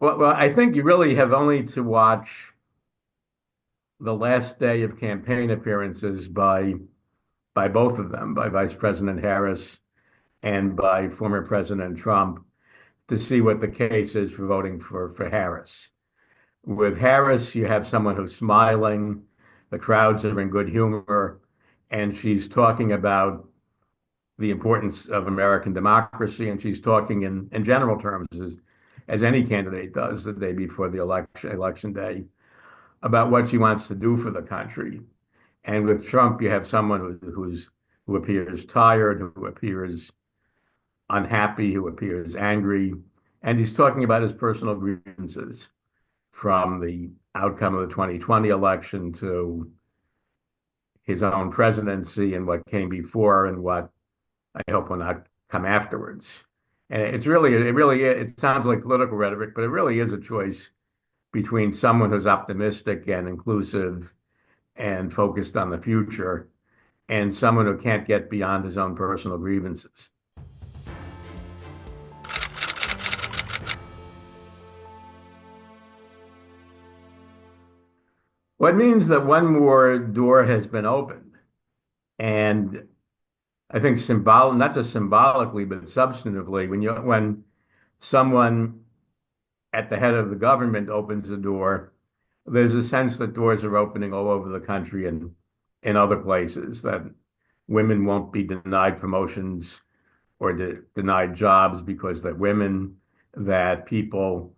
Well, I think you really have only to watch the last day of campaign appearances by both of them, by Vice President Harris and by former President Trump, to see what the case is for voting for Harris. With Harris, you have someone who's smiling, the crowds are in good humor, and she's talking about the importance of American democracy, and she's talking in general terms, as any candidate does the day before the election day, about what she wants to do for the country. And with Trump, you have someone who appears tired, who appears unhappy, who appears angry, and he's talking about his personal grievances from the outcome of the 2020 election to his own presidency and what came before and what I hope will not come afterwards. And it sounds like political rhetoric, but it really is a choice between someone who's optimistic and inclusive and focused on the future and someone who can't get beyond his own personal grievances. Well, it means that one more door has been opened. And I think not just symbolically, but substantively, when someone at the head of the government opens a door, there's a sense that doors are opening all over the country and in other places, that women won't be denied promotions or denied jobs because they're women, that people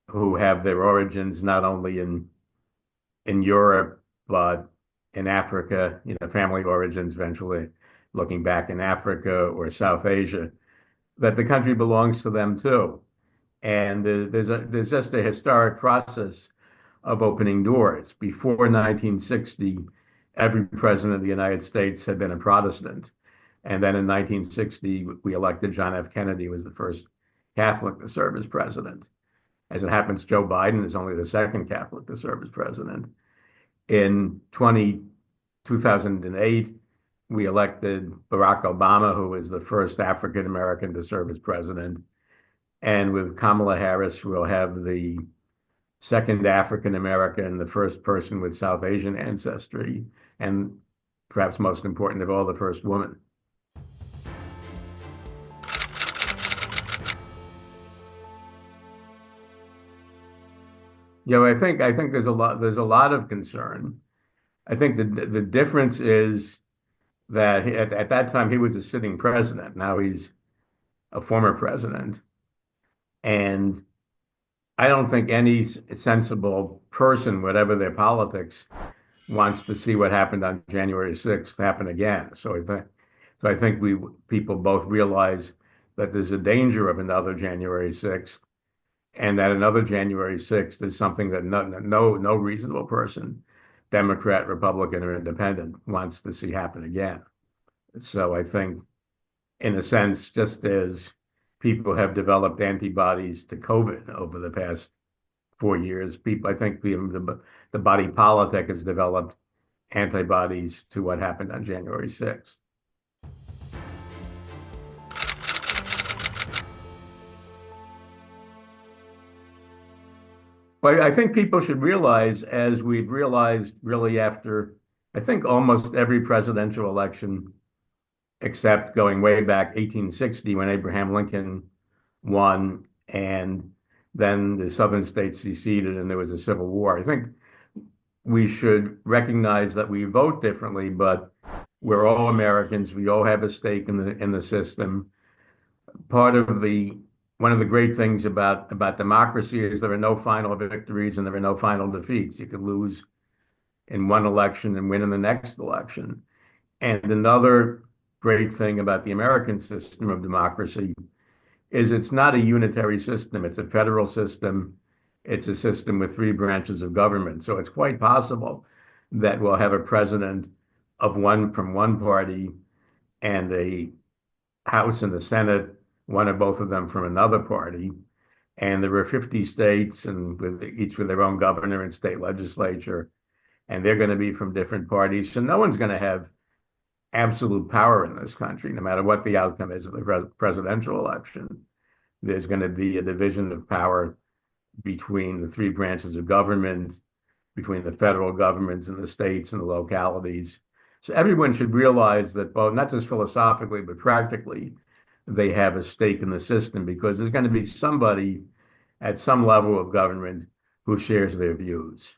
who have their origins not only in Europe, but in Africa, family origins eventually looking back in Africa or South Asia, that the country belongs to them too. And there's just a historic process of opening doors. Before 1960, every president of the United States had been a Protestant. And then in 1960, we elected John F. Kennedy, who was the first Catholic to serve as president. As it happens, Joe Biden is only the second Catholic to serve as president. In 2008, we elected Barack Obama, who was the first African American to serve as president. And with Kamala Harris, we'll have the second African American, the first person with South Asian ancestry, and perhaps most important of all, the first woman. I think there's a lot of concern. I think the difference is that at that time he was a sitting president. Now he's a former president. And I don't think any sensible person, whatever their politics, wants to see what happened on January 6th happen again. So I think people both realize that there's a danger of another January 6th, and that another January 6th is something that no reasonable person, Democrat, Republican, or Independent, wants to see happen again. So I think, in a sense, just as people have developed antibodies to COVID over the past 4 years, I think the body politic has developed antibodies to what happened on January 6th. But I think people should realize, as we've realized really after, I think, almost every presidential election, except going way back 1860 when Abraham Lincoln won and then the southern states seceded and there was a civil war. I think we should recognize that we vote differently, but we're all Americans. We all have a stake in the system. Part of the One of the great things about democracy is there are no final victories and there are no final defeats. You could lose in one election and win in the next election. And another great thing about the American system of democracy is it's not a unitary system. It's a federal system. It's a system with three branches of government. So it's quite possible that we'll have a president from one party and a House and the Senate, one or both of them from another party. And there were 50 states, and each with their own governor and state legislature, and they're going to be from different parties. So no one's going to have absolute power in this country, no matter what the outcome is of the presidential election. There's going to be a division of power between the three branches of government, between the federal governments and the states and the localities. So everyone should realize that both, not just philosophically, but practically, they have a stake in the system because there's going to be somebody at some level of government who shares their views.